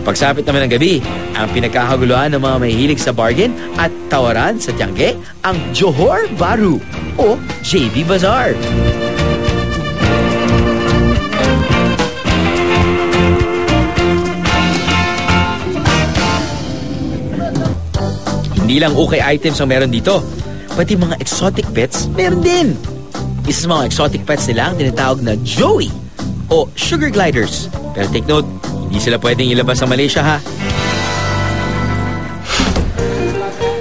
Pagsapit naman ng gabi, ang pinagkakaguluhan ng mga mahihilig sa bargain at tawaran sa Tiangge, ang Johor Bahru o JB Bazaar. Hindi lang okay items ang meron dito, pati mga exotic pets meron din. Isa sa mga exotic pets nila ang tinatawag na Joey o Sugar Gliders. Pero take note, hindi sila pwedeng ilabas sa Malaysia ha.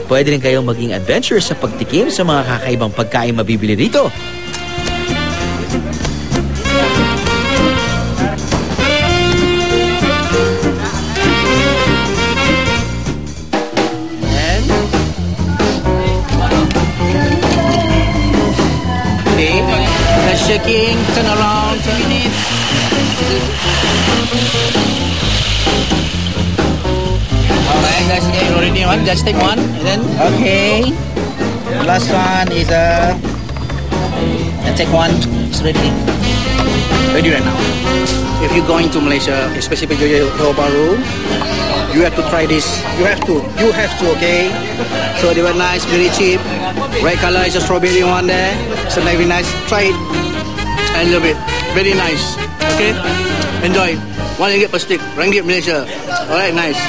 Pwede rin kayong maging adventurous sa pagtikim sa mga kakaibang pagkain mabibili rito. Shaking, turn around, turn it. Alright, guys, okay, already one. Just take one, and then okay. The last one is take one. It's ready. Ready right now. If you're going to Malaysia, especially Johor Bahru, you have to try this. You have to, okay? So they were nice, very cheap. Red color is a strawberry one there. So very nice. Try it. I love it. Very nice. Okay? Enjoy. RM1 per stick. Ringgit Malaysia. Alright, nice.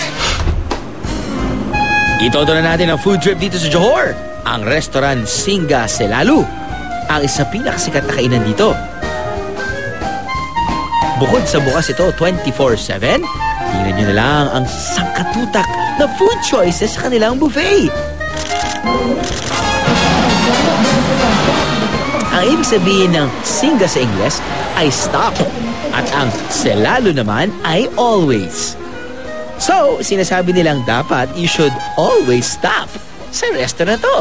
Itodo na natin ang food trip dito sa Johor. Ang restaurant Singa Selalu. Ang isa pinakasikat na kainan dito. Bukod sa bukas ito 24/7, tingnan nyo na lang ang sangkatutak na food choices sa kanilang buffet. Ang ibig sabihin ng Singa sa Ingles ay stop at ang Selalu naman ay always. So, sinasabi nilang dapat you should always stop sa restaurant to.